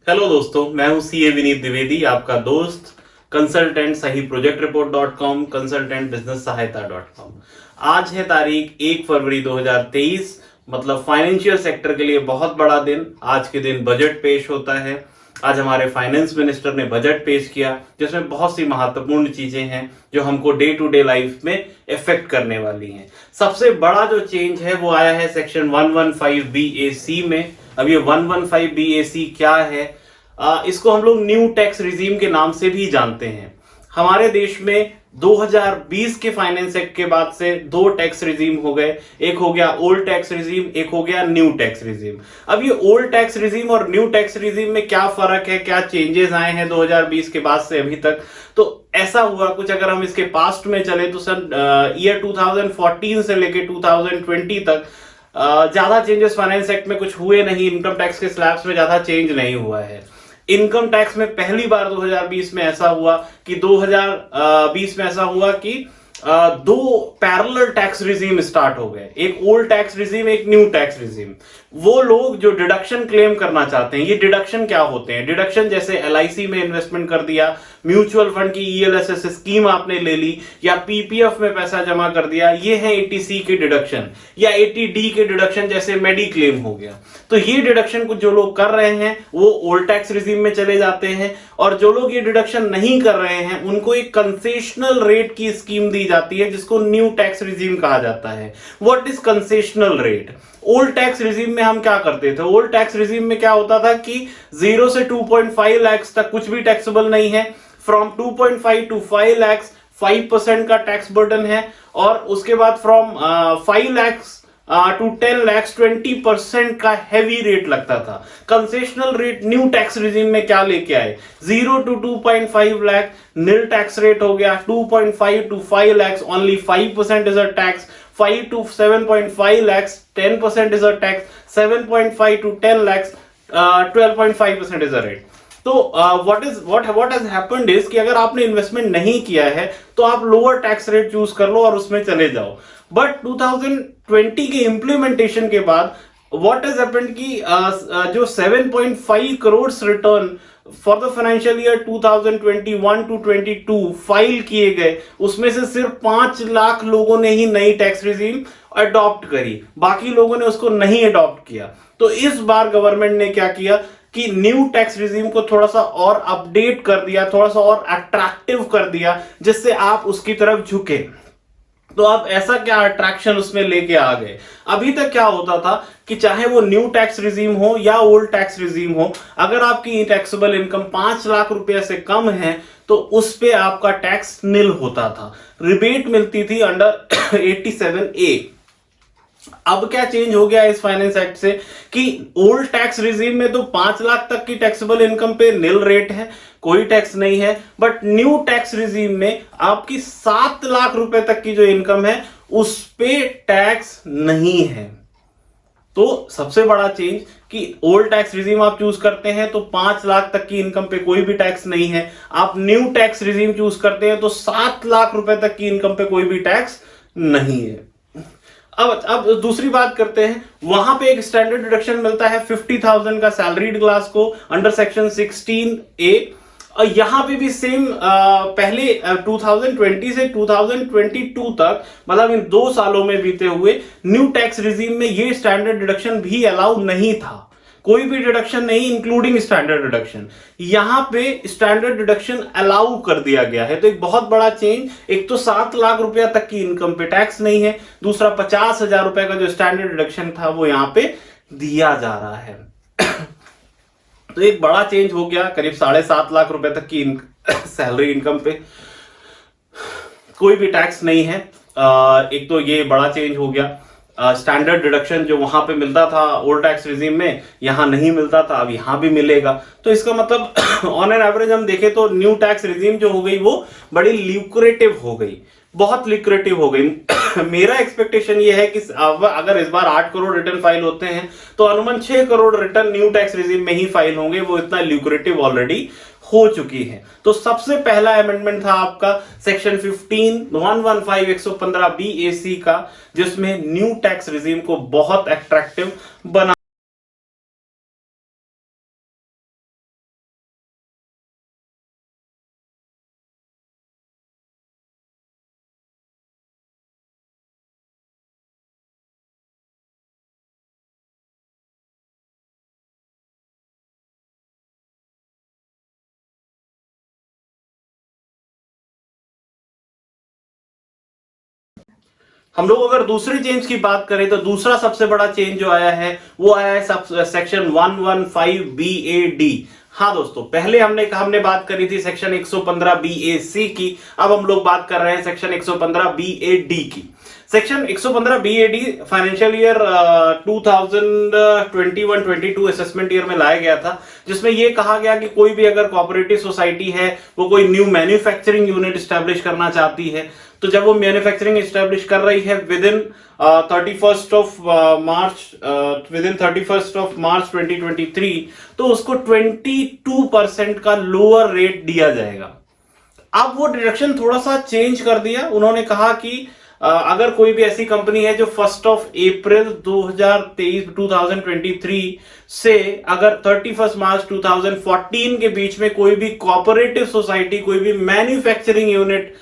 Hello दोस्तों, मैं हूं सीए विनीत द्विवेदी, आपका दोस्त, कंसल्टेंट सही project report .com, consultant business सहायता .com। आज है तारीख 1 फरवरी 2023, मतलब फाइनेंशियल सेक्टर के लिए बहुत बड़ा दिन। आज के दिन बजट पेश होता है। आज हमारे फाइनेंस मिनिस्टर ने बजट पेश किया जिसमें बहुत सी महत्वपूर्ण चीजें हैं जो हमको डे टू डे लाइफ में इफेक्ट करने वाली हैं। सबसे बड़ा जो चेंज है वो आया है सेक्शन 115 BAC में। अब ये 115 BAC क्या है? इसको हम लोग न्यू टैक्स रिजीम के नाम से भी जानते हैं। हमारे देश में 2020 के फाइनेंस एक्ट के बाद से दो टैक्स रिजीम हो गए। एक हो गया ओल्ड टैक्स रिजीम, एक हो गया न्यू टैक्स रिजीम। अब ये ओल्ड टैक्स रिजीम और न्यू टैक्स रिजीम में क्या फर्क है, क्या चेंजेस आए हैं 2020 के बाद से अभी तक? तो ऐसा हुआ कुछ, अगर हम इसके पास्ट में चले तो सन ईयर 2014 से लेके 2020 तक ज्यादा चेंजेस फाइनेंस एक्ट में कुछ हुए नहीं। इनकम टैक्स के स्लैब्स में ज्यादा चेंज नहीं हुआ है। इनकम टैक्स में पहली बार 2020 में ऐसा हुआ कि 2020 में ऐसा हुआ कि दो पैरेलल टैक्स रिजीम स्टार्ट हो गए, एक ओल्ड टैक्स रिजीम, एक न्यू टैक्स रिजीम। वो लोग जो डिडक्शन क्लेम करना चाहते हैं, ये डिडक्शन क्या होते हैं? डिडक्शन जैसे LIC में इन्वेस्टमेंट कर दिया, म्यूचुअल फंड की ELSS स्कीम आपने ले ली, या PPF में पैसा जमा कर दिया, ये है 80C के डिडक्शन, या 80D के डिडक्शन जैसे मेडिक्लेम हो गया। तो ये डिडक्शन कुछ जो लोग कर रहे हैं वो ओल्ड टैक्स रिजीम में चले जाते हैं, और जो लोग ये डिडक्शन नहीं कर रहे हैं उनको एक कंसेशनल रेट की स्कीम दी जाती है जिसको न्यू टैक्स रिजीम कहा जाता है। What is concessional rate? Old tax regime में हम क्या करते थे? ओल्ड टैक्स रिजीम में क्या होता था कि 0 से 2.5 लाख तक कुछ भी टैक्सेबल नहीं है। फ्रॉम 2.5 टू 5 लाख 5% का टैक्स बर्डन है, और उसके बाद फ्रॉम 5 लाख टू 10 लाख 20% का हैवी रेट लगता था। Concessional rate new tax regime में क्या लेके आए? 0 to 2.5 lakh nil tax rate हो गया। 2.5 to 5 lakh only 5% is a tax. 5 to 7.5 lakhs 10% is a tax. 7.5 to 10 lakhs 12.5% is a rate. तो what has happened is कि अगर आपने इन्वेस्टमेंट नहीं किया है तो आप लोअर टैक्स रेट चूज कर लो और उसमें चले जाओ। बट 2020 के इंप्लीमेंटेशन के बाद what has happened कि जो 7.5 crore return for the financial year 2021 to 22 file किए गए, उसमें से सिर्फ 5 लाख लोगों ने ही नई टैक्स रिजीम अडॉप्ट करी, बाकी लोगों ने उसको नहीं अडॉप्ट किया। तो इस बार गवर्नमेंट ने क्या किया कि न्यू टैक्स रिजीम को थोड़ा सा और अपडेट कर दिया, थोड़ा सा और अट्रैक्टिव कर दिया, जिससे आप उसकी तरफ झुके। तो आप ऐसा क्या अट्रैक्शन उसमें लेके आ गए? अभी तक क्या होता था कि चाहे वो न्यू टैक्स रिजीम हो या ओल्ड टैक्स रिजीम हो, अगर आपकी टैक्सेबल इनकम 5 लाख रुपए से कम है तो उस पे आपका टैक्स निल होता था। रिबेट मिलती थी अंडर 87A। अब क्या चेंज हो गया इस फाइनेंस एक्ट से कि ओल्ड टैक्स रिजीम में तो 5 लाख तक की टैक्सेबल इनकम पे निल रेट है, कोई टैक्स नहीं है। बट न्यू टैक्स रिजीम में आपकी 7 लाख रुपए तक की जो इनकम है उस पे टैक्स नहीं है। तो सबसे बड़ा चेंज कि ओल्ड टैक्स रिजीम आप चूज करते हैं तो 5 लाख तक की इनकम पे कोई भी टैक्स नहीं है। आप न्यू टैक्स रिजीम चूज करते हैं तो 7 लाख रुपए तक की इनकम पे कोई भी टैक्स नहीं है। अब दूसरी बात करते हैं, वहां पे एक स्टैंडर्ड डिडक्शन मिलता है 50,000 का सैलरीड क्लास को अंडर सेक्शन 16A। और यहां पे भी सेम पहले 2020 से 2022 तक, मतलब इन 2 सालों में बीते हुए न्यू टैक्स रिजीम में ये स्टैंडर्ड डिडक्शन भी अलाउ नहीं था। कोई भी डिडक्शन नहीं इंक्लूडिंग स्टैंडर्ड डिडक्शन। यहां पे स्टैंडर्ड डिडक्शन अलाउ कर दिया गया है। तो एक बहुत बड़ा चेंज, एक तो 7 लाख रुपया तक की इनकम पे टैक्स नहीं है, दूसरा 50,000 रुपए का जो स्टैंडर्ड डिडक्शन था वो यहां पे दिया जा रहा है। तो एक बड़ा चेंज हो गया, करीब 7.5 लाख रुपए तक की सैलरी इनकम पे कोई भी टैक्स नहीं है। एक तो ये बड़ा चेंज हो गया। स्टैंडर्ड डिडक्शन जो वहां पे मिलता था ओल्ड टैक्स रिजीम में, यहां नहीं मिलता था, अब यहां भी मिलेगा। तो इसका मतलब ऑन एन एवरेज हम देखें तो न्यू टैक्स रिजीम जो हो गई वो बड़ी ल्यूक्रेटिव हो गई, बहुत ल्यूक्रेटिव हो गई। मेरा एक्सपेक्टेशन ये है कि अगर इस बार 8 करोड़ रिटर्न फाइल होते हैं तो अनुमान 6 crore return new tax regime में ही फाइल होंगे। वो इतना ल्यूक्रेटिव ऑलरेडी हो चुकी है। तो सबसे पहला अमेंडमेंट था आपका सेक्शन 115 BAC का, जिसमें न्यू टैक्स रिजीम को बहुत अट्रैक्टिव बना हम लोग अगर दूसरी चेंज की बात करें तो दूसरा सबसे बड़ा चेंज जो आया है वो आया है सेक्शन 115BAD। हाँ दोस्तों, पहले हमने बात करी थी सेक्शन 115BAC की, अब हम लोग बात कर रहे हैं सेक्शन 115BAD की। Section 115BAD financial year 2021-22 assessment year में लाया गया था, जिसमें यह कहा गया कि कोई भी अगर कोऑपरेटिव सोसाइटी है वो कोई न्यू मैन्युफैक्चरिंग यूनिट स्टैब्लिश करना चाहती है, तो जब वो मैन्युफैक्चरिंग स्टैब्लिश कर रही है विदिन 31st ऑफ मार्च 2023, तो उसको 22% का लोअर रेट दिया जाएगा। अब वो डिडक्शन थोड़ा सा चेंज कर दिया। उन्होंने कहा कि अगर कोई भी ऐसी कंपनी है जो 1 अप्रैल 2023 से अगर 31 मार्च 2014 के बीच में कोई भी कोऑपरेटिव सोसाइटी, कोई भी मैन्युफैक्चरिंग यूनिट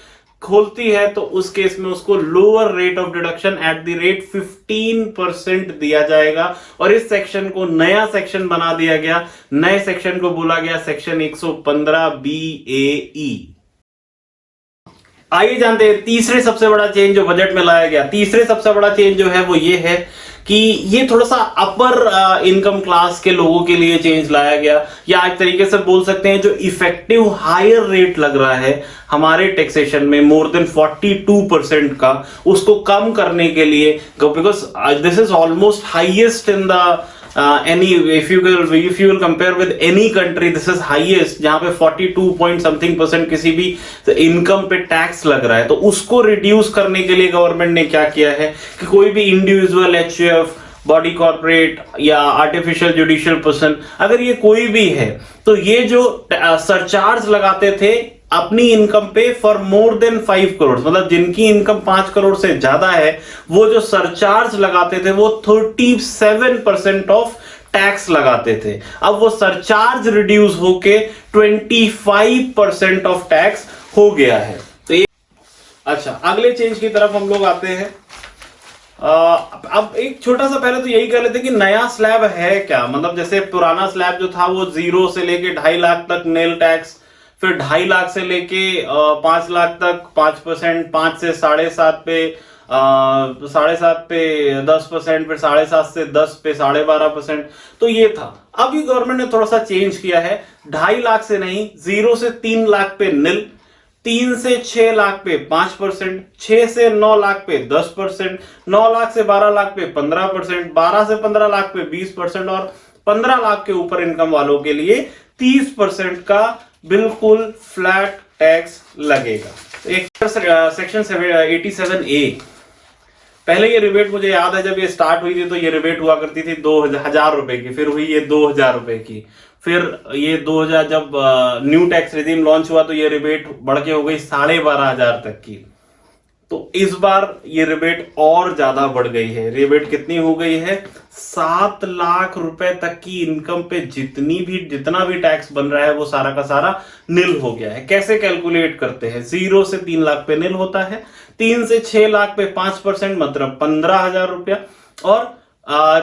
खोलती है, तो उस केस में उसको lower rate of deduction at the rate 15% दिया जाएगा। और इस सेक्शन को नया सेक्शन बना दिया गया। नए सेक्शन को बोला गया सेक्शन 115BAE। आइए जानते हैं तीसरे सबसे बड़ा चेंज जो बजट में लाया गया। तीसरे सबसे बड़ा चेंज जो है वो ये है कि ये थोड़ा सा अपर इनकम क्लास के लोगों के लिए चेंज लाया गया, या एक तरीके से बोल सकते हैं जो इफेक्टिव हायर रेट लग रहा है हमारे टैक्सेशन में मोर देन 42% का, उसको कम करने के लिए, because this is almost highest in the if you will compare with any country, this is highest, जहां पे 42 point something% किसी भी इनकम पे टैक्स लग रहा है। तो उसको रिड्यूस करने के लिए गवर्नमेंट ने क्या किया है कि कोई भी इंडिविजुअल HUF, बॉडी कॉर्पोरेट या आर्टिफिशियल जुडिशियल पर्सन, अगर ये कोई भी है, तो ये जो सरचार्ज लगाते थे अपनी इनकम पे फॉर मोर देन 5 करोड़, मतलब जिनकी इनकम 5 करोड़ से ज्यादा है, वो जो सरचार्ज लगाते थे वो 37% ऑफ टैक्स लगाते थे। अब वो सरचार्ज रिड्यूस होके 25% ऑफ टैक्स हो गया है। तो ये अच्छा, अगले चेंज की तरफ हम लोग आते हैं। अब एक छोटा सा पहले तो यही कह लेते कि नया स्लैब है क्या। मतलब जैसे पुराना स्लैब जो था वो 0 से लेके 2.5 लाख तक नेल टैक्स, फिर 2.5 लाख से लेके 5 लाख तक 5%, 5 से 7.5 पे 7.5 पे 10%, फिर 7.5 से 10 पे 12.5%। तो ये था। अब ये गवर्नमेंट ने थोड़ा सा चेंज किया है, 2.5 लाख से नहीं, 0 से 3 लाख पे निल, 3 से 6 लाख पे 5%, 6 से 9 लाख पे 10%, 9 लाख से 12 लाख पे 15%, 12 से 15 लाख पे 20% और 15 लाख के ऊपर इनकम वालों के लिए 30% का बिल्कुल फ्लैट टैक्स लगेगा। एक सेक्शन 87A, पहले ये रिबेट मुझे याद है जब ये स्टार्ट हुई थी तो ये रिबेट हुआ करती थी 2,000 रुपए की, फिर हुई ये 2,000 रुपए की, फिर ये 2000 जब न्यू टैक्स रिजीम लॉन्च हुआ तो ये रिबेट बढ़ के हो गई 12,500 तक की। तो इस बार ये रिबेट और ज्यादा बढ़ गई है। रिबेट कितनी हो गई है? 7 लाख रुपए तक की इनकम पे जितना भी टैक्स बन रहा है वो सारा का सारा निल हो गया है। कैसे कैलकुलेट करते हैं? 0 से 3 लाख पे निल होता है, 3 से 6 लाख पे 5% मतलब 15,000 रुपया, और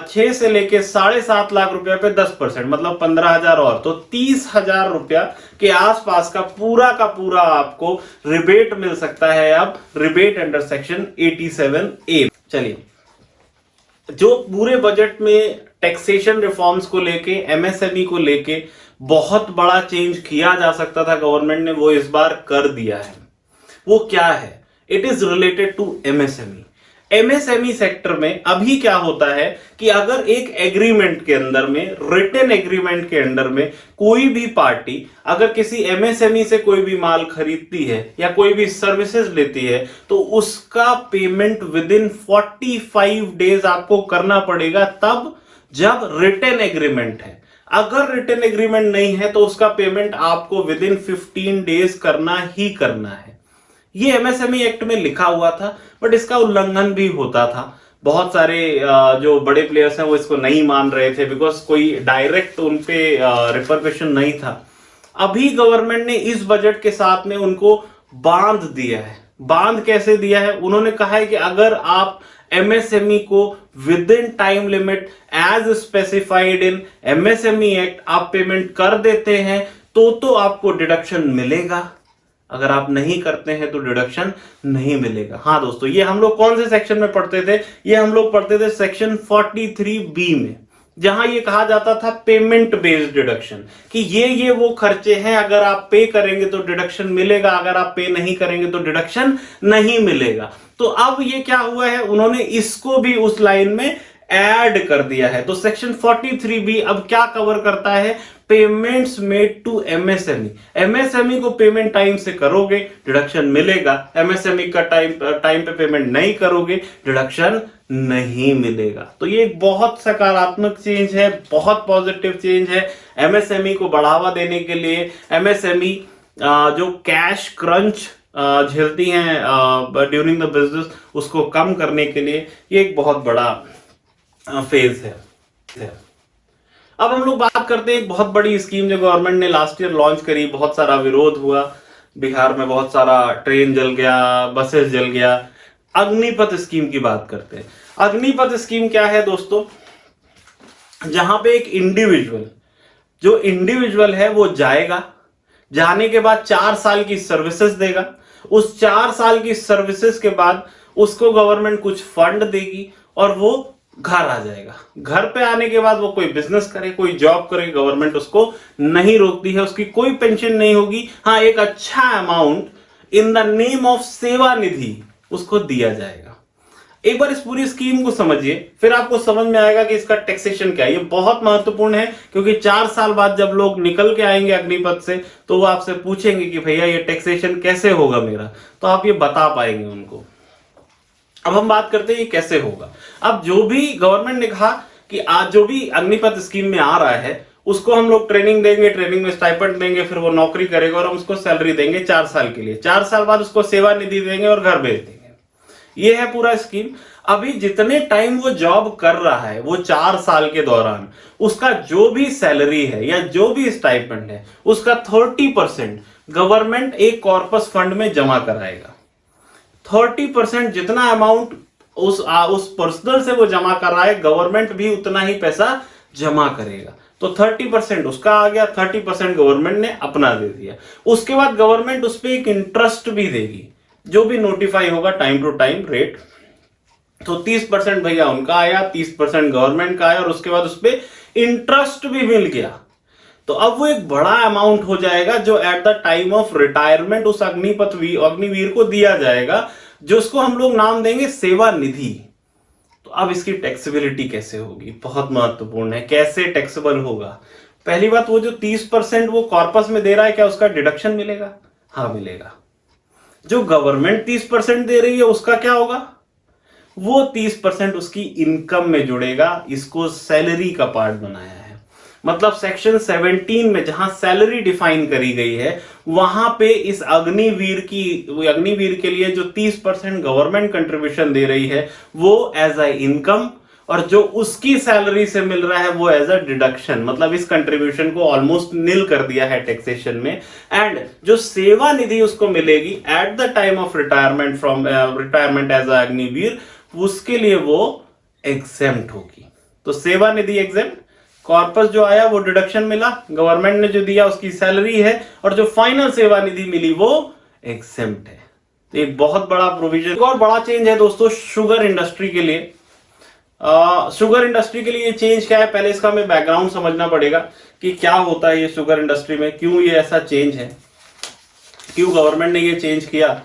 6 से लेके 7.5 लाख रुपया पे 10% मतलब 15,000 और, तो 30,000 रुपया के आसपास का पूरा आपको रिबेट मिल सकता है। अब रिबेट अंडर सेक्शन 87A। चलिए, जो पूरे बजट में टैक्सेशन रिफॉर्म्स को लेके, MSME को लेके बहुत बड़ा चेंज किया जा सकता था गवर्नमेंट ने, वो इस बार कर दिया है। वो क्या है? It is related to MSME। MSME sector में अभी क्या होता है कि अगर एक एग्रीमेंट के अंदर में, रिटन एग्रीमेंट के अंदर में कोई भी पार्टी अगर किसी MSME से कोई भी माल खरीदती है या कोई भी सर्विसेज लेती है, तो उसका पेमेंट विद इन 45 डेज आपको करना पड़ेगा, तब जब रिटन एग्रीमेंट है। अगर रिटन एग्रीमेंट नहीं है तो उसका पेमेंट आपको विद इन 15 डेज करना ही करना है। ये MSME एक्ट में लिखा हुआ था, बट इसका उल्लंघन भी होता था। बहुत सारे जो बड़े प्लेयर्स हैं वो इसको नहीं मान रहे थे, बिकॉज कोई डायरेक्ट उनपे रिपरकशन नहीं था। अभी गवर्नमेंट ने इस बजट के साथ में उनको बांध दिया है। बांध कैसे दिया है? उन्होंने कहा है कि अगर आप MSME को within time limit as specified in MSME act आप पेमेंट कर देते हैं तो आपको डिडक्शन मिलेगा। अगर आप नहीं करते हैं तो डिडक्शन नहीं मिलेगा। हाँ दोस्तों, ये हम लोग कौन से सेक्शन में पढ़ते थे? ये हम लोग पढ़ते थे सेक्शन 43B में, जहां ये कहा जाता था पेमेंट बेस्ड डिडक्शन, कि ये वो खर्चे हैं, अगर आप पे करेंगे तो डिडक्शन मिलेगा, अगर आप पे नहीं करेंगे तो डिडक्शन नहीं मिलेगा। तो अब ये क्या हुआ है, उन्होंने इसको भी उस लाइन में ऐड कर दिया है। तो सेक्शन 43B अब क्या कवर करता है? Payments made to MSME. MSME को पेमेंट टाइम से करोगे डिडक्शन मिलेगा, एमएसएमई का टाइम पे पेमेंट नहीं करोगे डिडक्शन नहीं मिलेगा। तो ये एक बहुत सकारात्मक चेंज है, बहुत पॉजिटिव चेंज है। एमएसएमई को बढ़ावा देने के लिए, एमएसएमई जो कैश क्रंच झेलती हैं ड्यूरिंग द बिजनेस, उसको कम करने के लिए ये एक बहुत बड़ा फेज है। अब हम लोग बात करते हैं एक बहुत बड़ी स्कीम जो गवर्नमेंट ने लास्ट ईयर लॉन्च करी, बहुत सारा विरोध हुआ, बिहार में बहुत सारा ट्रेन जल गया, बसेस जल गया। अग्निपथ स्कीम की बात करते हैं। अग्निपथ स्कीम क्या है दोस्तों? जहां पे एक इंडिविजुअल है वो जाएगा, जाने के बाद 4 साल की सर्विसेज देगा। उस 4 साल की सर्विसेज के बाद उसको गवर्नमेंट कुछ फंड देगी और वो घर आ जाएगा। घर पे आने के बाद वो कोई बिजनेस करे, कोई जॉब करे, गवर्नमेंट उसको नहीं रोकती है, उसकी कोई पेंशन नहीं होगी। हाँ, एक अच्छा amount in the name of सेवा निधि उसको दिया जाएगा। एक बार इस पूरी स्कीम को समझिए, फिर आपको समझ में आएगा कि इसका टैक्सेशन क्या है। ये बहुत महत्वपूर्ण है, क्योंकि 4 साल बाद जब लोग निकल के आएंगे अग्निपथ से, तो वो आपसे पूछेंगे कि भैया ये टैक्सेशन कैसे होगा मेरा, तो आप ये बता पाएंगे उनको। अब हम बात करते हैं ये कैसे होगा। अब जो भी गवर्नमेंट ने कहा कि आज जो भी अग्निपथ स्कीम में आ रहा है उसको हम लोग ट्रेनिंग देंगे, ट्रेनिंग में स्टाइपेंड देंगे, फिर वो नौकरी करेगा और हम उसको सैलरी देंगे 4 साल के लिए। 4 साल बाद उसको सेवा निधि देंगे और घर भेज देंगे। ये है पूरा स्कीम। अभी जितने टाइम वो जॉब कर रहा है, वो 4 साल के दौरान उसका जो भी सैलरी है या जो भी स्टाइपेंड है, उसका 30% गवर्नमेंट एक कॉर्पस फंड में जमा कराएगा। 30% जितना अमाउंट उस पर्सनल से वो जमा कर रहा है, गवर्नमेंट भी उतना ही पैसा जमा करेगा। तो 30% उसका आ गया, 30% गवर्नमेंट ने अपना दे दिया। उसके बाद गवर्नमेंट उस पर एक इंटरेस्ट भी देगी, जो भी नोटिफाई होगा टाइम टू टाइम रेट। तो 30% भैया उनका आया, 30% गवर्नमेंट का आया, और उसके बाद उस पर इंटरेस्ट भी मिल गया। तो अब वो एक बड़ा अमाउंट हो जाएगा जो eight the time of retirement उस अग्निवीर को दिया जाएगा, जो उसको हम लोग नाम देंगे सेवा निधि। तो अब इसकी टैक्सेबिलिटी कैसे होगी, बहुत महत्वपूर्ण है। कैसे टैक्सेबल होगा? पहली बात, वो जो 30% वो कॉर्पस में दे रहा है, क्या उसका डिडक्शन मिलेगा? हाँ, मिलेगा। जो गवर्नमेंट 30% दे रही है उसका क्या होगा? वो 30% उसकी इनकम में जुड़ेगा। इसको सैलरी का पार्ट बनाया है। मतलब सेक्शन 17 में जहां सैलरी डिफाइन करी गई है, वहां पे इस अग्निवीर के लिए जो 30% गवर्नमेंट कंट्रीब्यूशन दे रही है वो एज अ इनकम, और जो उसकी सैलरी से मिल रहा है वो एज अ डिडक्शन। मतलब इस कंट्रीब्यूशन को ऑलमोस्ट निल कर दिया है टैक्सेशन में। एंड जो सेवा निधि उसको मिलेगी at the time of retirement as a Agniveer, उसके लिए वो एग्जेम्प्ट होगी। तो सेवा निधि एग्जेम्प्ट, कॉर्पस जो आया वो डिडक्शन मिला, गवर्नमेंट ने जो दिया उसकी सैलरी है, और जो फाइनल सेवा निधि मिली वो एग्जेम्प्ट है। तो एक बहुत बड़ा प्रोविजन। एक और बड़ा चेंज है दोस्तों शुगर इंडस्ट्री के लिए। शुगर इंडस्ट्री के लिए ये चेंज क्या है, पहले इसका हमें बैकग्राउंड समझना पड़ेगा कि क्या होता है ये शुगर इंडस्ट्री में, क्यों ये ऐसा चेंज है, क्यों गवर्नमेंट ने ये चेंज किया।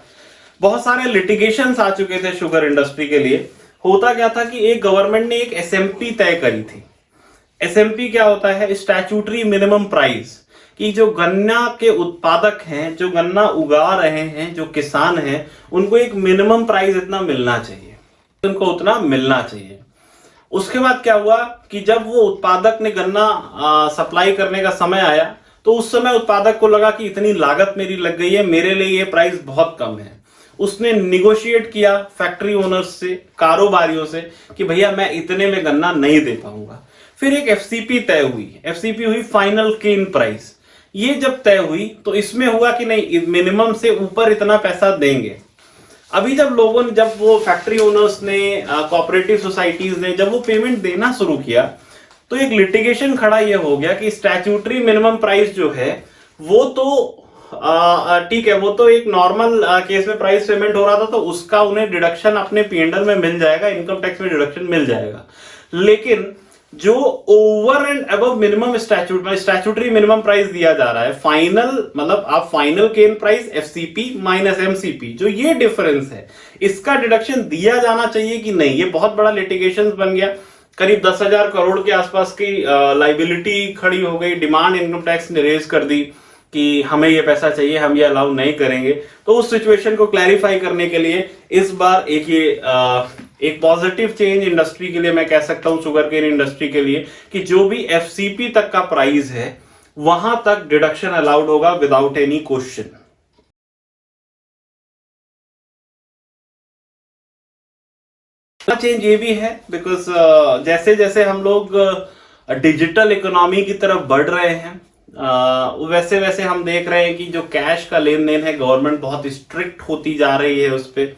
बहुत सारे लिटिगेशंस आ चुके थे शुगर इंडस्ट्री के लिए। होता क्या था कि एक गवर्नमेंट ने एक एसएमपी तय करी थी। एसएमपी क्या होता है? स्टैट्यूटरी मिनिमम प्राइस, कि जो गन्ना के उत्पादक हैं, जो गन्ना उगा रहे हैं, जो किसान हैं, उनको एक मिनिमम प्राइस इतना मिलना चाहिए, उनको उतना मिलना चाहिए। उसके बाद क्या हुआ कि जब वो उत्पादक ने गन्ना सप्लाई करने का समय आया, तो उस समय उत्पादक को लगा कि इतनी लागत मेरी लग गई है, मेरे लिए ये प्राइस बहुत कम है। उसने निगोशिएट किया फैक्ट्री ओनर्स से, कारोबारियों से, कि भैया मैं इतने में गन्ना नहीं दे पाऊंगा। फिर एक एफसीपी तय हुई, एफसीपी हुई फाइनल केन प्राइस। ये जब तय हुई तो इसमें हुआ कि नहीं, मिनिमम से ऊपर इतना पैसा देंगे। अभी जब वो फैक्ट्री ओनर्स ने, कोऑपरेटिव सोसाइटीज ने जब वो पेमेंट देना शुरू किया, तो एक लिटिगेशन खड़ा ये हो गया कि स्टैट्यूटरी मिनिमम प्राइस जो है वो तो ठीक है, वो तो एक नॉर्मल केस में प्राइस पेमेंट हो रहा था तो उसका उन्हें डिडक्शन अपने पीएनएल में मिल जाएगा, इनकम टैक्स में डिडक्शन मिल जाएगा। लेकिन जो over and above minimum statutory minimum price दिया जा रहा है, फाइनल मतलब आप final gain price FCP minus MCP, जो ये डिफरेंस है इसका डिडक्शन दिया जाना चाहिए कि नहीं, ये बहुत बड़ा लिटिगेशन बन गया। करीब 10,000 करोड़ के आसपास की लाइबिलिटी खड़ी हो गई, डिमांड इनकम टैक्स ने रेज कर दी कि हमें ये पैसा चाहिए, हम ये अलाउ नहीं करेंगे। तो उस सिचुएशन को क्लैरिफाई करने के लिए इस बार एक पॉजिटिव चेंज इंडस्ट्री के लिए मैं कह सकता हूं, शुगर केन इंडस्ट्री के लिए, कि जो भी एफसीपी तक का प्राइस है वहां तक डिडक्शन अलाउड होगा विदाउट एनी क्वेश्चन। चेंज ये भी है बिकॉज जैसे जैसे हम लोग डिजिटल इकोनॉमी की तरफ बढ़ रहे हैं वैसे वैसे हम देख रहे हैं कि जो कैश का लेन देन है गवर्नमेंट बहुत स्ट्रिक्ट होती जा रही है उस पर,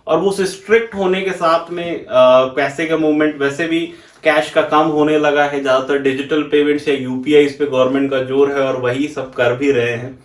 और उस स्ट्रिक्ट होने के साथ में पैसे का मूवमेंट वैसे भी कैश का कम होने लगा है। ज्यादातर डिजिटल पेमेंट्स या यूपीआई इस पे गवर्नमेंट का जोर है और वही सब कर भी रहे हैं।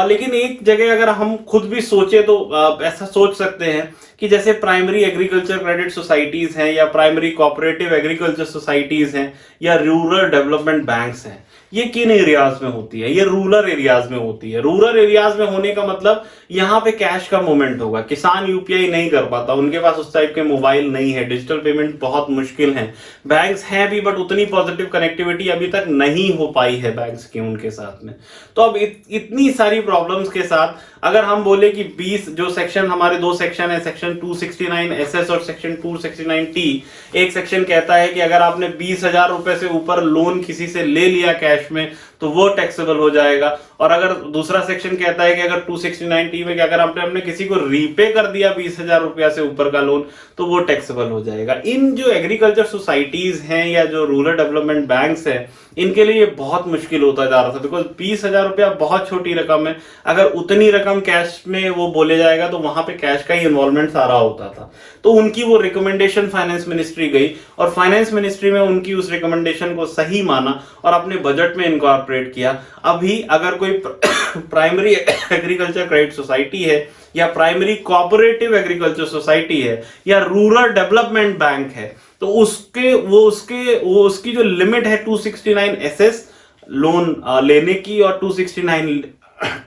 लेकिन एक जगह अगर हम खुद भी सोचे तो ऐसा सोच सकते हैं कि जैसे प्राइमरी एग्रीकल्चर क्रेडिट सोसाइटीज हैं या प्राइमरी कोऑपरेटिव एग्रीकल्चर सोसाइटीज हैं या रूरल डेवलपमेंट बैंक्स हैं, ये किन एरियाज में होती है? ये रूरल एरियाज में होती है। रूरल एरियाज में होने का मतलब यहाँ पे कैश का मूवमेंट होगा। किसान यूपीआई नहीं कर पाता, उनके पास उस टाइप के मोबाइल नहीं है, डिजिटल पेमेंट बहुत मुश्किल है। बैंक्स हैं भी बट उतनी पॉजिटिव कनेक्टिविटी अभी तक नहीं हो पाई है बैंक्स की उनके साथ में। तो अब इतनी सारी प्रॉब्लम्स के साथ अगर हम बोले कि 20 जो सेक्शन, हमारे दो सेक्शन है, सेक्शन 269 एसएस और सेक्शन 269 टी, एक सेक्शन कहता है कि अगर आपने 20,000 रुपए से ऊपर लोन किसी से ले लिया कैश में तो वो टैक्सेबल हो जाएगा, और अगर दूसरा सेक्शन कहता है कि अगर 269 टी में कि अगर आपने किसी को रीपे कर दिया 20,000 रुपया से ऊपर का लोन तो वो टैक्सेबल हो जाएगा। इन जो एग्रीकल्चर सोसाइटीज हैं या जो रूरल डेवलपमेंट बैंक्स हैं इनके लिए बहुत मुश्किल होता जा रहा था, बिकॉज 20,000 रुपया बहुत छोटी रकम है। अगर उतनी रकम कैश में वो बोले जाएगा तो वहां पे कैश का ही इन्वॉल्वमेंट सारा होता था। तो उनकी वो रिकमेंडेशन फाइनेंस मिनिस्ट्री गई और फाइनेंस मिनिस्ट्री में उनकी उस रिकमेंडेशन को सही माना और अपने बजट में इनकॉर्पोरेट किया। अभी अगर कोई प्राइमरी एग्रीकल्चर क्रेडिट सोसाइटी है या प्राइमरी कोऑपरेटिव एग्रीकल्चर सोसाइटी है या रूरल डेवलपमेंट बैंक है तो उसकी जो लिमिट है 269 एसएस लोन लेने की और 269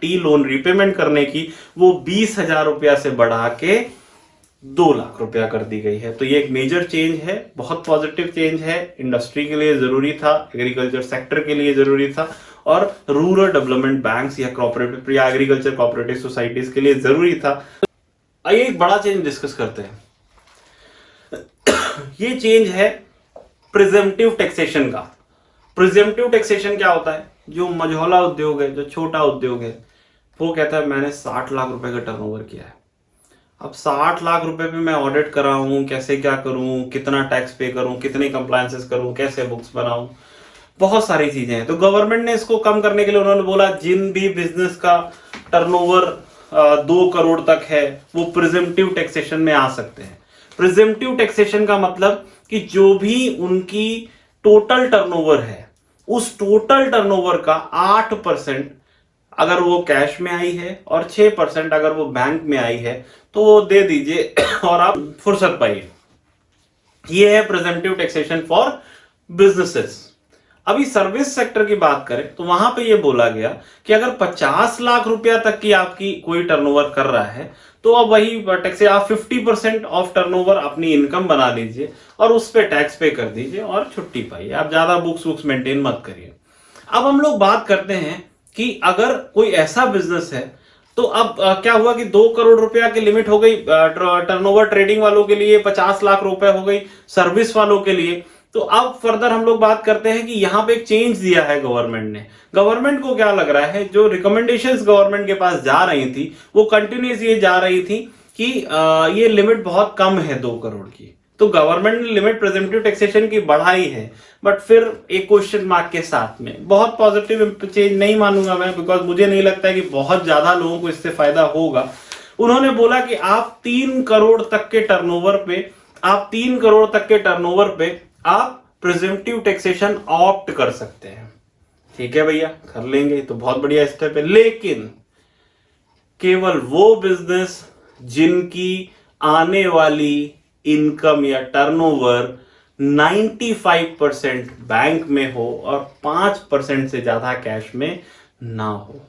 टी लोन रिपेमेंट करने की, वो 20,000 रुपया से बढ़ा के 2 लाख रुपया कर दी गई है। तो ये एक मेजर चेंज है, बहुत पॉजिटिव चेंज है, इंडस्ट्री के लिए जरूरी था, एग्रीकल्चर सेक्टर के लिए जरूरी था और रूरल डेवलपमेंट बैंक्स या कोऑपरेटिव या एग्रीकल्चर कोऑपरेटिव सोसाइटीज के लिए जरूरी था। आइए एक बड़ा चेंज डिस्कस करते हैं। ये चेंज है प्रिजम्पटिव टैक्सेशन का। प्रिजम्पटिव टैक्सेशन क्या होता है? जो मझौला उद्योग है, जो छोटा उद्योग है, वो कहता है मैंने 60 लाख रुपए का टर्नओवर किया है, अब 60 लाख रुपए पे मैं ऑडिट कर रहा हूं, कैसे क्या करूं, कितना टैक्स पे करूं, कितने कंप्लायंसेस करूं, कैसे बुक्स बनाऊं, बहुत सारी चीजें हैं। तो गवर्नमेंट ने इसको कम करने के लिए उन्होंने बोला जिन भी बिजनेस का टर्नओवर 2 करोड़ तक है वो प्रिजम्पटिव टैक्सेशन में आ सकते हैं। प्रिजम्पटिव टैक्सेशन का मतलब कि जो भी उनकी टोटल टर्नओवर है उस टोटल टर्नओवर का 8% अगर वो कैश में आई है और 6% अगर वो बैंक में आई है तो वो दे दीजिए और आप फुर्सत पाइए। ये है प्रिजम्पटिव टैक्सेशन फॉर बिजनेसेस। अभी सर्विस सेक्टर की बात करें तो वहां पे ये बोला गया कि अगर 50 लाख रुपया तक की आपकी कोई टर्नओवर कर रहा है तो अब वही टैक्स से आप 50% ऑफ टर्नओवर अपनी इनकम बना लीजिए और उस पे टैक्स पे कर दीजिए और छुट्टी पाइए, आप ज्यादा बुक्स मेंटेन मत करिए। अब हम लोग बात करते हैं कि अगर कोई ऐसा बिजनेस है तो अब क्या हुआ कि 2 करोड़ रुपया की लिमिट हो गई टर्नओवर ट्रेडिंग वालों के लिए, 50 लाख रुपए हो गई सर्विस वालों के लिए। तो अब फर्दर हम लोग बात करते हैं कि यहां पे एक चेंज दिया है गवर्नमेंट ने। गवर्नमेंट को क्या लग रहा है, जो रिकमेंडेशंस गवर्नमेंट के पास जा रही थी वो कंटिन्यूस ये जा रही थी कि ये लिमिट बहुत कम है 2 करोड़ की, तो गवर्नमेंट ने लिमिट प्रिजम्पटिव टैक्सेशन की बढ़ाई है, बट फिर एक क्वेश्चन मार्क के साथ में। बहुत पॉजिटिव चेंज नहीं मानूंगा मैं, बिकॉज मुझे नहीं लगता है कि बहुत ज्यादा लोगों को इससे फायदा होगा। उन्होंने बोला कि आप 3 करोड़ तक के टर्नओवर पे आप प्रिजम्पटिव टैक्सेशन ऑप्ट कर सकते हैं। ठीक है भैया, कर लेंगे तो बहुत बढ़िया स्टेप है। लेकिन केवल वो बिजनेस जिनकी आने वाली इनकम या टर्नओवर 95% बैंक में हो और 5% से ज्यादा कैश में ना हो।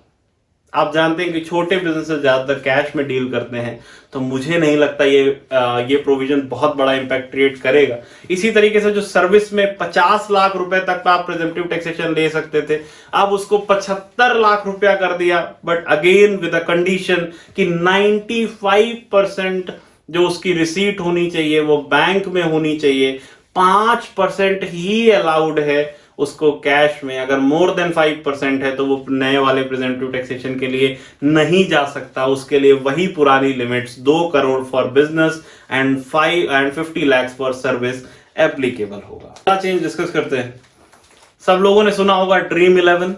आप जानते हैं कि छोटे बिजनेसेस ज्यादातर कैश में डील करते हैं, तो मुझे नहीं लगता ये प्रोविजन बहुत बड़ा इंपैक्ट क्रिएट करेगा। इसी तरीके से जो सर्विस में 50 लाख रुपए तक का आप प्रिजम्पटिव टैक्सेशन ले सकते थे, अब उसको 75 लाख रुपया कर दिया, but again with a condition कि 95% जो उसकी रिसीट होनी चाहिए वो बैंक में होनी चाहिए, 5% ही अलाउड है उसको कैश में। अगर मोर देन 5% है तो वो नए वाले प्रेजेंटिव टैक्सेशन के लिए नहीं जा सकता, उसके लिए वही पुरानी limits 2 crore for business and 50 lakh for service applicable होगा। क्या चेंज डिस्कस करते हैं। सब लोगों ने सुना होगा ड्रीम 11।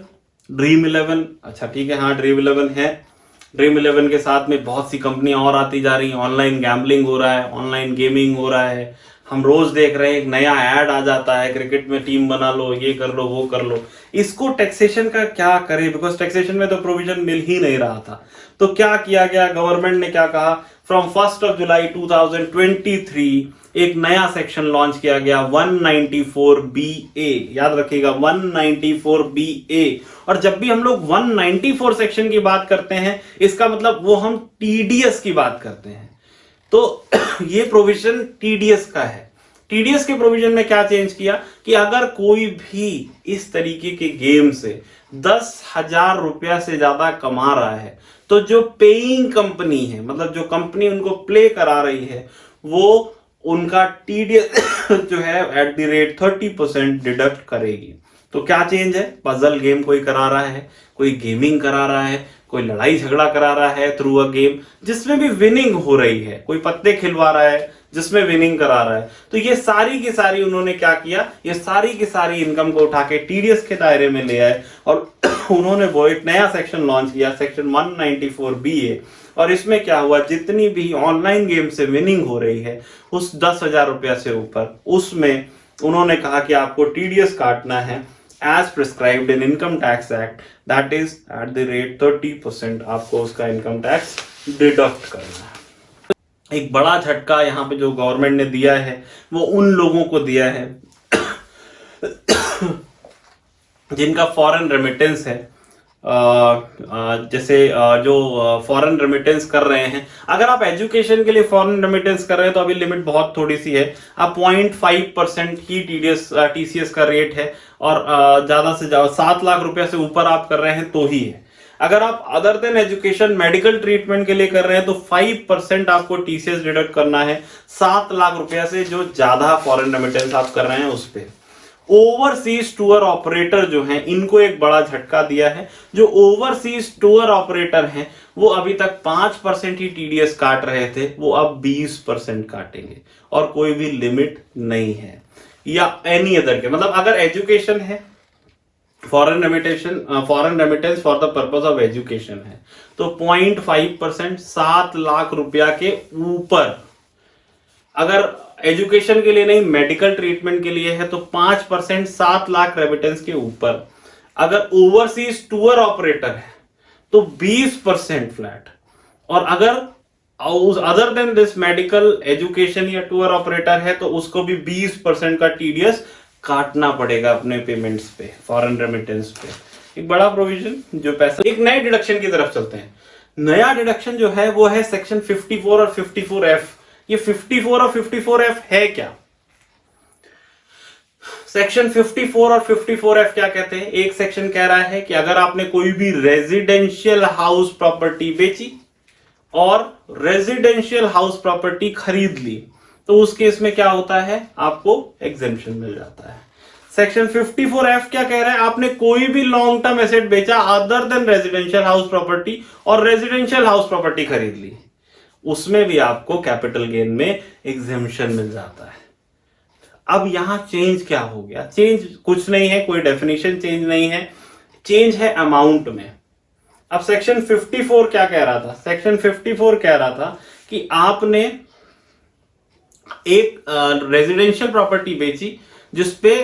अच्छा ठीक है, हाँ ड्रीम 11 है। ड्रीम 11 के साथ में बहुत सी कंपनियां और आती जा रही हैं। ऑनलाइन गैम्बलिंग हो रहा है, ऑनलाइन गेमिंग हो रहा है। हम रोज देख रहे हैं एक नया ऐड आ जाता है, क्रिकेट में टीम बना लो, ये कर लो, वो कर लो। इसको टैक्सेशन का क्या करे, बिकॉज टैक्सेशन में तो प्रोविजन मिल ही नहीं रहा था। तो क्या किया गया, गवर्नमेंट ने क्या कहा, फ्रॉम 1 जुलाई 2023 एक नया सेक्शन लॉन्च किया गया 194BA। याद रखिएगा 194BA। और जब भी हम लोग 194 सेक्शन की बात करते हैं, इसका मतलब वो हम टीडीएस की बात करते हैं। तो ये प्रोविजन टीडीएस का है। टीडीएस के प्रोविजन में क्या चेंज किया कि अगर कोई भी इस तरीके के गेम से 10,000 रुपया से ज्यादा कमा रहा है, तो जो पेइंग कंपनी है, मतलब जो कंपनी उनको प्ले करा रही है, वो उनका टीडीएस जो है @30% डिडक्ट करेगी। तो क्या चेंज है, पजल गेम कोई करा रहा है, कोई गेमिंग करा रहा है, कोई लड़ाई झगड़ा करा रहा है थ्रू अ गेम जिसमें भी विनिंग हो रही है, कोई पत्ते खिलवा रहा है जिसमें विनिंग करा रहा है, तो ये सारी की सारी उन्होंने क्या किया, ये सारी की सारी इनकम को उठा के टीडीएस के दायरे में ले आए और उन्होंने वो एक नया सेक्शन लॉन्च किया, सेक्शन 194BA। और इसमें क्या हुआ, जितनी भी ऑनलाइन गेम से विनिंग हो रही है उस 10,000 रुपया से ऊपर, उसमें उन्होंने कहा कि आपको टीडीएस काटना है as prescribed in income tax act, that is at the rate 30%। आपको उसका इनकम टैक्स डिडक्ट करना है। एक बड़ा झटका यहाँ पे जो गवर्नमेंट ने दिया है वो उन लोगों को दिया है जिनका फॉरेन रेमिटेंस है। जैसे जो फॉरेन रेमिटेंस कर रहे हैं, अगर आप एजुकेशन के लिए फॉरेन रेमिटेंस कर रहे हैं तो अभी लिमिट बहुत थोड़ी सी है। अब 0.5% ही टीसीएस का रेट है और ज्यादा से ज्यादा 7 लाख रुपए से ऊपर आप कर रहे हैं तो ही है। अगर आप other than education medical treatment के लिए कर रहे हैं तो 5% आपको टीसीएस डिडक्ट करना है 7 लाख रुपया से जो ज्यादा फॉरेन रेमिटेंस आप कर रहे हैं उस पर। ओवरसीज टूर ऑपरेटर जो हैं, इनको एक बड़ा झटका दिया है। जो ओवरसीज टूर ऑपरेटर हैं वो अभी तक 5% ही टीडीएस काट रहे थे, वो अब 20% काटेंगे और कोई भी लिमिट नहीं है। या एनी अदर के, मतलब अगर एजुकेशन है, foreign remittance for the purpose of education है तो 0.5% 7 लाख रुपया के ऊपर। अगर एजुकेशन के लिए नहीं, मेडिकल ट्रीटमेंट के लिए है तो 5% 7 लाख रेमिटेंस के ऊपर। अगर ओवरसीज टूर ऑपरेटर है तो 20% फ्लैट। और अगर other than this medical, education या टूर ऑपरेटर है तो उसको भी 20% का टीडीएस काटना पड़ेगा अपने पेमेंट्स पे, फॉरेन रेमिटेंस पे। एक बड़ा प्रोविजन जो पैसा। एक नए डिडक्शन की तरफ चलते हैं। नया डिडक्शन जो है वो है सेक्शन 54 और 54F। ये 54 और 54F है क्या? सेक्शन 54 और 54F क्या कहते हैं? एक सेक्शन कह रहा है कि अगर आपने कोई भी रेजिडेंशियल हाउस प्रॉपर्टी बेची और रेजिडेंशियल हाउस प्रॉपर्टी खरीद ली तो उस केस में क्या होता है, आपको एग्जेम्पशन मिल जाता है। सेक्शन 54F क्या कह रहा है, आपने कोई भी लॉन्ग टर्म एसेट बेचा other than residential house property और रेजिडेंशियल हाउस प्रॉपर्टी खरीद ली, उसमें भी आपको कैपिटल गेन में एग्जेम्पशन मिल जाता है। अब यहां चेंज क्या हो गया? चेंज कुछ नहीं है, कोई डेफिनेशन चेंज नहीं है, चेंज है अमाउंट में। अब सेक्शन 54 क्या कह रहा था? सेक्शन 54 कह रहा था कि आपने एक रेजिडेंशियल प्रॉपर्टी बेची जिसपे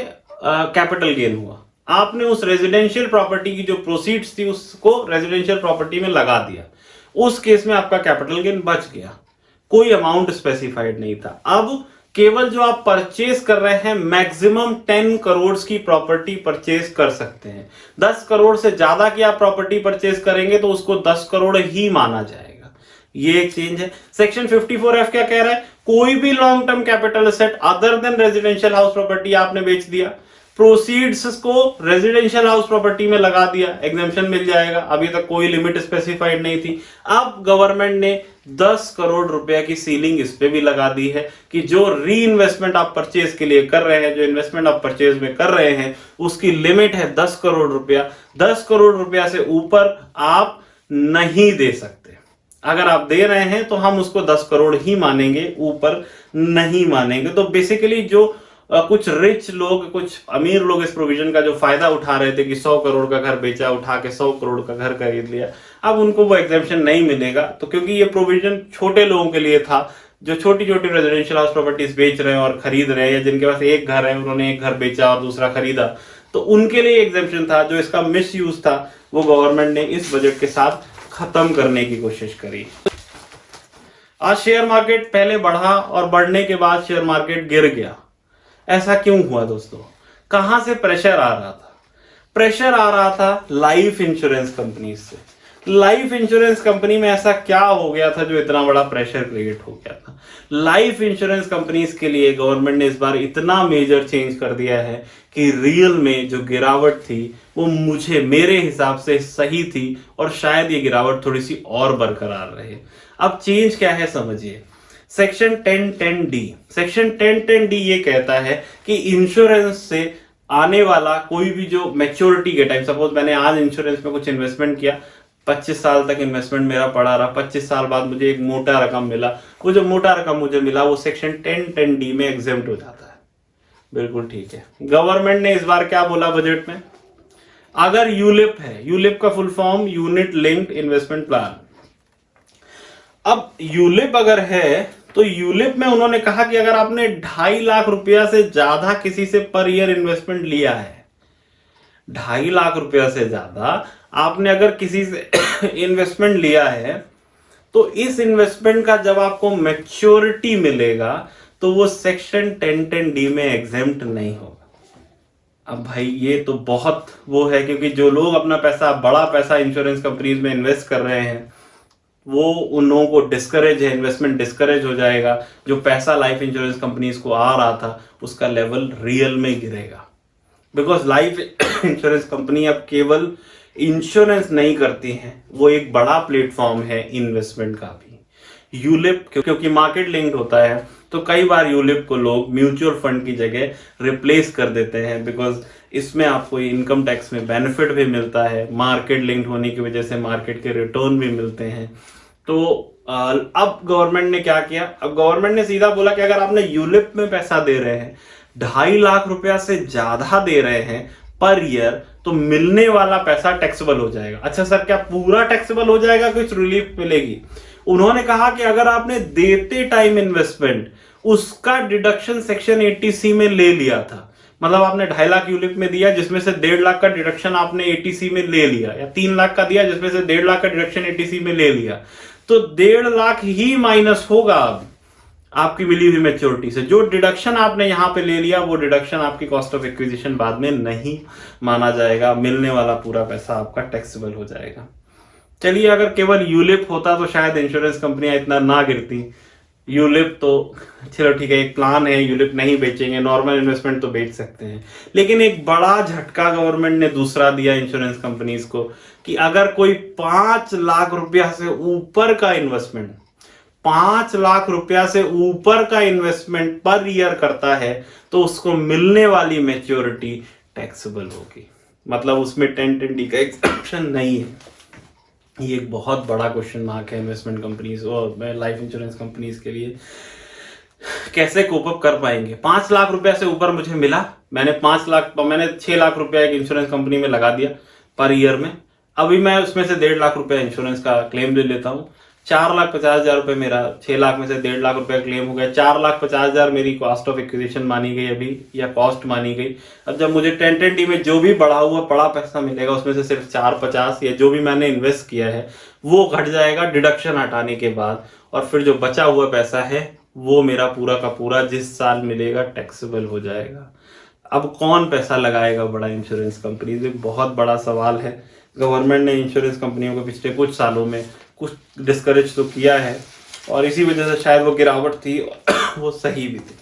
कैपिटल गेन हुआ, आपने उस रेजिडेंशियल प्रॉपर्टी की जो प्रोसीड्स थी उसको रेजिडेंशियल प्रॉपर्टी में लगा दिया, उस केस में आपका कैपिटल गेन बच गया, कोई अमाउंट स्पेसिफाइड नहीं था। अब केवल जो आप परचेज कर रहे हैं, मैक्सिमम 10 करोड़ की प्रॉपर्टी परचेज कर सकते हैं। 10 करोड़ से ज्यादा की आप प्रॉपर्टी परचेज करेंगे तो उसको 10 करोड़ ही माना जाएगा। ये एक चेंज है। सेक्शन 54F क्या कह रहा है, कोई भी long term capital asset other than residential house property आपने बेच दिया, प्रोसीड्स को रेजिडेंशियल हाउस प्रॉपर्टी में लगा दिया, एग्जेम्पशन मिल जाएगा। अभी तक कोई लिमिट स्पेसिफाइड नहीं थी, अब गवर्नमेंट ने 10 करोड़ रुपए की सीलिंग इस पे भी लगा दी है कि जो री इन्वेस्टमेंट आप परचेज के लिए कर रहे हैं, जो इन्वेस्टमेंट आप परचेज में कर रहे हैं, उसकी लिमिट है 10 करोड़ रुपया। 10 करोड़ रुपया से ऊपर आप नहीं दे सकते। अगर आप दे रहे हैं तो हम उसको 10 करोड़ ही मानेंगे, ऊपर नहीं मानेंगे। तो बेसिकली जो कुछ रिच लोग, कुछ अमीर लोग इस प्रोविजन का जो फायदा उठा रहे थे कि 100 करोड़ का घर बेचा, उठा के 100 करोड़ का घर खरीद लिया, अब उनको वो एग्जेम्पशन नहीं मिलेगा। तो क्योंकि ये प्रोविजन छोटे लोगों के लिए था, जो छोटी छोटी रेजिडेंशियल हाउस प्रॉपर्टीज बेच रहे हैं और खरीद रहे हैं, या जिनके पास एक घर है, उन्होंने एक घर बेचा और दूसरा खरीदा, तो उनके लिए एग्जेम्पशन था। जो इसका मिस यूज था वो गवर्नमेंट ने इस बजट के साथ खत्म करने की कोशिश करी। आज शेयर मार्केट पहले बढ़ा और बढ़ने के बाद शेयर मार्केट गिर गया। ऐसा क्यों हुआ दोस्तों? कहां से प्रेशर आ रहा था? प्रेशर आ रहा था लाइफ इंश्योरेंस कंपनी से। लाइफ इंश्योरेंस कंपनी में ऐसा क्या हो गया था जो इतना बड़ा प्रेशर क्रिएट हो गया था? लाइफ इंश्योरेंस कंपनीज के लिए गवर्नमेंट ने इस बार इतना मेजर चेंज कर दिया है कि रियल में जो गिरावट थी वो मेरे हिसाब से सही थी, और शायद ये गिरावट थोड़ी सी और बरकरार रहे। अब चेंज क्या है समझिए। सेक्शन 1010D, सेक्शन 1010D ये कहता है कि इंश्योरेंस से आने वाला कोई भी जो मैच्योरिटी के टाइम, सपोज मैंने आज इंश्योरेंस में कुछ इन्वेस्टमेंट किया, 25 साल तक इन्वेस्टमेंट मेरा पड़ा रहा, 25 साल बाद मुझे एक मोटा रकम मिला, वो जो मोटा रकम मुझे मिला वो सेक्शन 1010D में एग्जेम्प्ट हो जाता है। बिल्कुल ठीक है। गवर्नमेंट ने इस बार क्या बोला बजट में, अगर यूलिप है, यूलिप का full form unit linked investment plan, अब यूलिप अगर है तो यूलिप में उन्होंने कहा कि अगर आपने 2.5 लाख रुपया से ज्यादा किसी से पर ईयर इन्वेस्टमेंट लिया है, 2.5 लाख रुपया से ज्यादा आपने अगर किसी से इन्वेस्टमेंट लिया है, तो इस इन्वेस्टमेंट का जब आपको मैच्योरिटी मिलेगा तो वो सेक्शन 1010D में एग्जेम्प्ट नहीं होगा। अब भाई ये तो बहुत वो है, क्योंकि जो लोग अपना पैसा, बड़ा पैसा इंश्योरेंस कंपनीज में इन्वेस्ट कर रहे हैं, वो उन लोगों को डिस्करेज है, इन्वेस्टमेंट डिस्करेज हो जाएगा। जो पैसा लाइफ इंश्योरेंस कंपनीज को आ रहा था उसका लेवल रियल में गिरेगा, बिकॉज लाइफ इंश्योरेंस कंपनी अब केवल इंश्योरेंस नहीं करती हैं, वो एक बड़ा प्लेटफॉर्म है इन्वेस्टमेंट का भी। यूलिप क्योंकि मार्केट लिंक्ड होता है तो कई बार यूलिप को लोग म्यूचुअल फंड की जगह रिप्लेस कर देते हैं, बिकॉज इसमें आपको इनकम टैक्स में बेनिफिट भी मिलता है, मार्केट लिंक्ड होने की वजह से मार्केट के रिटर्न भी मिलते हैं। तो अब गवर्नमेंट ने क्या किया, अब गवर्नमेंट ने सीधा बोला कि अगर आपने यूलिप में पैसा दे रहे हैं, 2.5 लाख रुपया से ज्यादा दे रहे हैं पर ईयर, तो मिलने वाला पैसा टैक्सेबल हो जाएगा। अच्छा सर, क्या पूरा टैक्सेबल हो जाएगा, कुछ रिलीफ मिलेगी? उन्होंने कहा कि अगर आपने देते टाइम इन्वेस्टमेंट, उसका डिडक्शन सेक्शन 80C में ले लिया था, मतलब आपने 2.5 लाख यूलिप में दिया जिसमें से 1.5 लाख का डिडक्शन आपने 80C में ले लिया, या 3 लाख का दिया जिसमें से 1.5 लाख का डिडक्शन 80C में ले लिया, तो 1.5 लाख ही माइनस होगा अब आपकी मिली हुई मैच्योरिटी से। जो डिडक्शन आपने यहां पे ले लिया वो डिडक्शन आपकी कॉस्ट ऑफ एक्विजिशन बाद में नहीं माना जाएगा, मिलने वाला पूरा पैसा आपका टैक्सेबल हो जाएगा। चलिए, अगर केवल यूलिप होता तो शायद इंश्योरेंस कंपनियां इतना ना गिरती। यूलिप तो चलो ठीक है, एक प्लान है, यूलिप नहीं बेचेंगे, नॉर्मल इन्वेस्टमेंट तो बेच सकते हैं, लेकिन एक बड़ा झटका गवर्नमेंट ने दूसरा दिया इंश्योरेंस कंपनीज को कि अगर कोई 5 लाख रुपया से ऊपर का इन्वेस्टमेंट, 5 लाख रुपया से ऊपर का इन्वेस्टमेंट पर ईयर करता है तो उसको मिलने वाली मैच्योरिटी टैक्सेबल होगी। मतलब उसमें 1010D का एक्सेप्शन नहीं है। ये एक बहुत बड़ा क्वेश्चन मार्क है इन्वेस्टमेंट कंपनीज और लाइफ इंश्योरेंस कंपनीज के लिए। कैसे कोप अप कर पाएंगे? 5 लाख रुपया से ऊपर मुझे मिला, मैंने 6 लाख रुपया एक इंश्योरेंस कंपनी में लगा दिया पर ईयर में, अभी मैं उसमें से 1.5 लाख रुपया इंश्योरेंस का क्लेम ले लेता हूँ, 4,50,000 रुपये मेरा, 6 लाख में से 1.5 लाख रुपए क्लेम हो गया, 4,50,000 मेरी कॉस्ट ऑफ एक्विजिशन मानी गई अभी, या कॉस्ट मानी गई। अब जब मुझे 1010D में जो भी बढ़ा हुआ बड़ा पैसा मिलेगा उसमें से सिर्फ 450 या जो भी मैंने इन्वेस्ट किया है वो घट जाएगा डिडक्शन हटाने के बाद, और फिर जो बचा हुआ पैसा है वो मेरा पूरा का पूरा जिस साल मिलेगा टैक्सेबल हो जाएगा। अब कौन पैसा लगाएगा बड़ा इंश्योरेंस कंपनी, ये बहुत बड़ा सवाल है। गवर्नमेंट ने इंश्योरेंस कंपनियों को पिछले कुछ सालों में कुछ डिस्करेज तो किया है, और इसी वजह से शायद वो गिरावट थी वो सही भी थी।